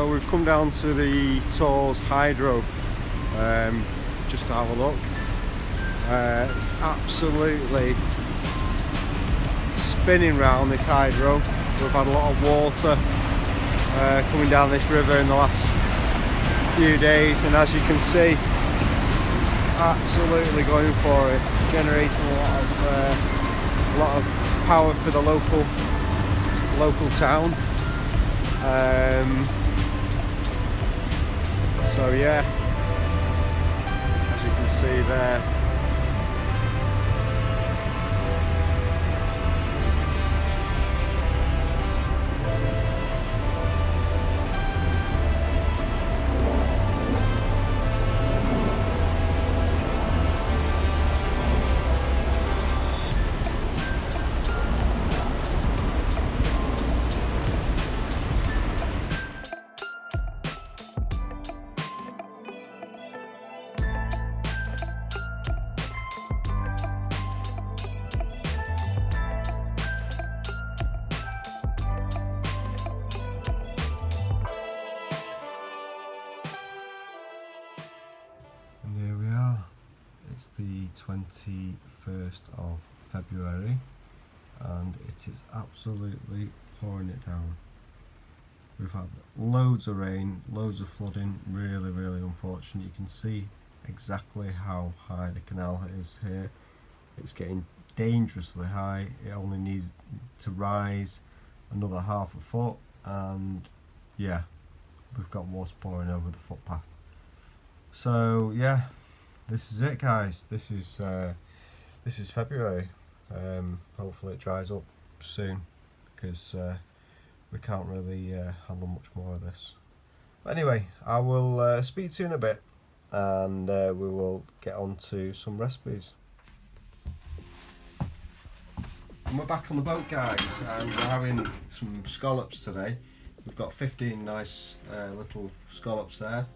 So we've come down to the Tors Hydro just to have a look. It's absolutely spinning round this hydro. We've had a lot of water coming down this river in the last few days, and as you can see, it's absolutely going for it, generating a lot of power for the local town. So yeah, as you can see there, it's the 21st of February and it is absolutely pouring it down. We've had loads of rain, loads of flooding, really unfortunate. You can see exactly how high the canal is here. It's getting dangerously high. It only needs to rise another half a foot, and yeah, we've got water pouring over the footpath. So yeah, this is it, guys. This is February. Hopefully it dries up soon, because we can't really handle much more of this. But anyway, I will speak to you in a bit, and we will get on to some recipes. And we're back on the boat, guys, and we're having some scallops today. We've got 15 nice little scallops there.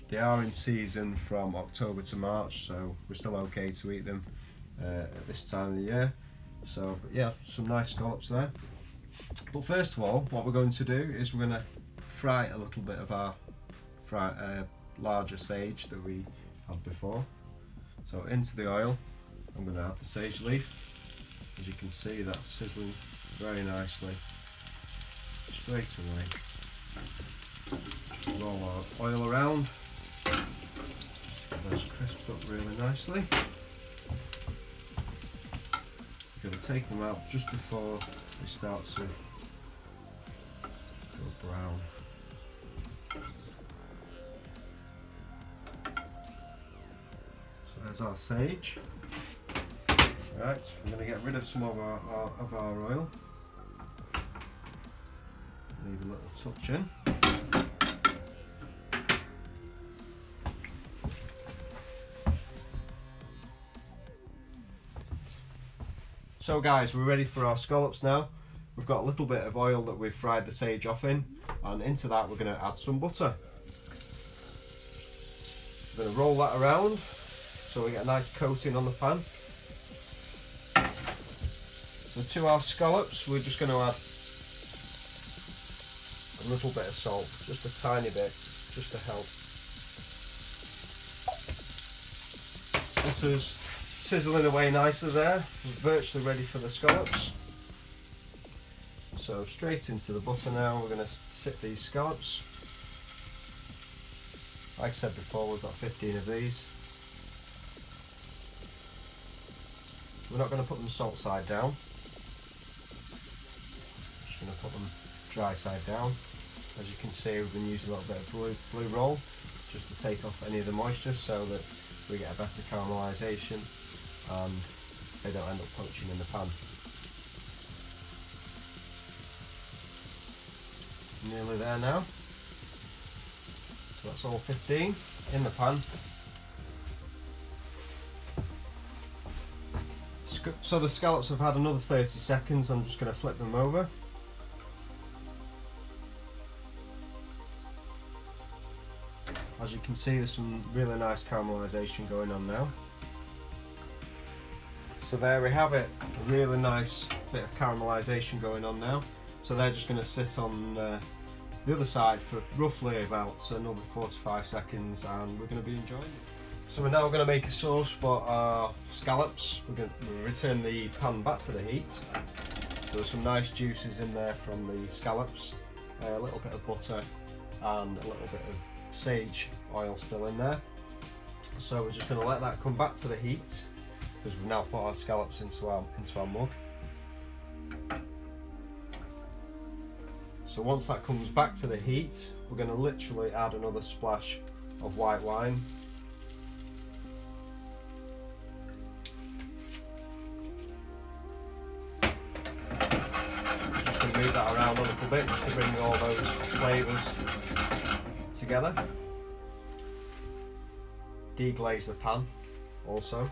They are in season from October to March, so we're still okay to eat them at this time of the year. So yeah, some nice scallops there. But first of all, what we're going to do is we're going to fry a little bit of our larger sage that we had before. So into the oil, I'm going to add the sage leaf. As you can see, that's sizzling very nicely straight away. Roll our oil around. Those crisped up really nicely. We're going to take them out just before they start to go brown. So there's our sage. Right, I'm going to get rid of some of our oil. Leave a little touch in. So guys, we're ready for our scallops now. We've got a little bit of oil that we've fried the sage off in, and into that we're going to add some butter. We're going to roll that around so we get a nice coating on the pan. So to our scallops, we're just going to add a little bit of salt, just a tiny bit, just to help. Butter's sizzling away nicely there, we're virtually ready for the scallops. So straight into the butter now, we're going to sit these scallops. Like I said before, we've got 15 of these. We're not going to put them salt side down. Just going to put them dry side down. As you can see, we've been using a little bit of blue roll just to take off any of the moisture so that we get a better caramelisation and they don't end up poaching in the pan. Nearly there now. So that's all 15 in the pan. So the scallops have had another 30 seconds, I'm just going to flip them over. As you can see, there's some really nice caramelisation going on now. So there we have it, a really nice bit of caramelisation going on now. So they're just going to sit on the other side for roughly about another 4 to 5 seconds, and we're going to be enjoying it. So we're now going to make a sauce for our scallops. We're going to return the pan back to the heat. So there's some nice juices in there from the scallops, a little bit of butter and a little bit of sage oil still in there. So we're just going to let that come back to the heat, because we've now put our scallops into our mug. So once that comes back to the heat, we're going to literally add another splash of white wine. Just going to move that around a little bit just to bring all those flavours together. Deglaze the pan also.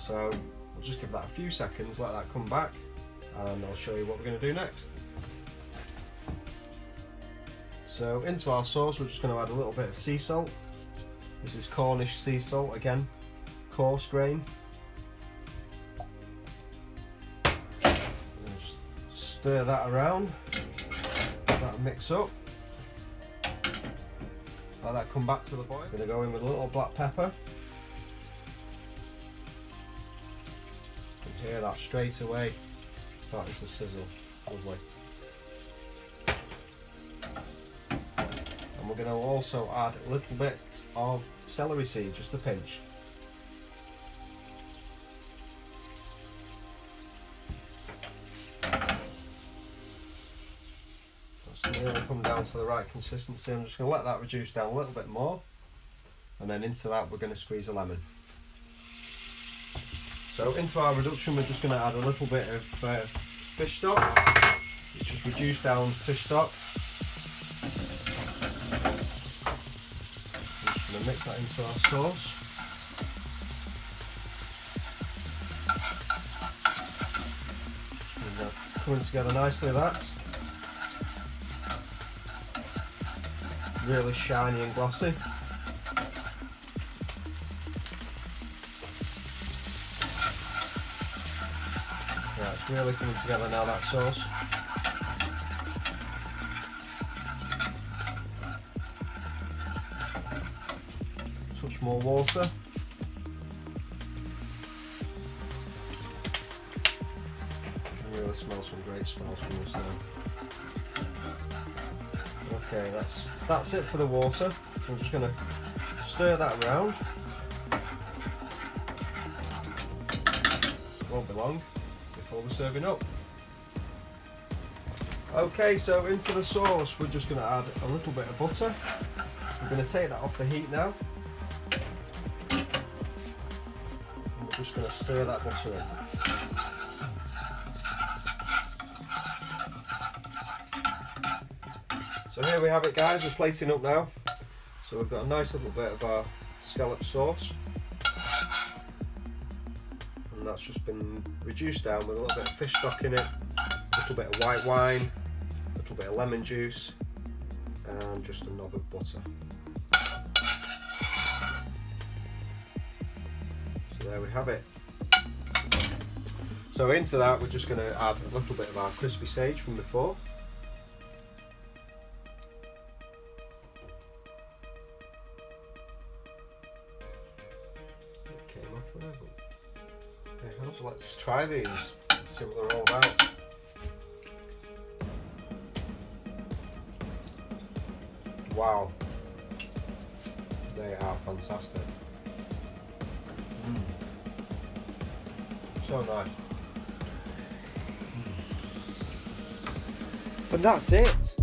So we'll just give that a few seconds, let that come back, and I'll show you what we're going to do next. So into our sauce we're just going to add a little bit of sea salt. This is Cornish sea salt, again, coarse grain. Just stir that around, let that mix up. Let that come back to the boil. I'm going to go in with a little black pepper. You can hear that straight away starting to sizzle. Lovely. And we're going to also add a little bit of celery seed, just a pinch. That's nearly come down to the right consistency. I'm just going to let that reduce down a little bit more, and then into that we're going to squeeze a lemon. So into our reduction we're just going to add a little bit of fish stock. It's just reduced down fish stock. I'm just going to mix that into our sauce. Coming together nicely, that. Really shiny and glossy. Right, it's really coming together now, that sauce. Touch more water. I really smell some great smells from this now. Okay, that's it for the water. I'm just going to stir that around. Won't be long before we're serving up. Okay, so into the sauce we're just going to add a little bit of butter. We're going to take that off the heat now. And we're just going to stir that butter in. So here we have it, guys, we're plating up now. So we've got a nice little bit of our scallop sauce. And that's just been reduced down with a little bit of fish stock in it, a little bit of white wine, a little bit of lemon juice, and just a knob of butter. So there we have it. So into that we're just going to add a little bit of our crispy sage from before. So let's try these, see what they're all about. Wow, they are fantastic. So nice. And that's it.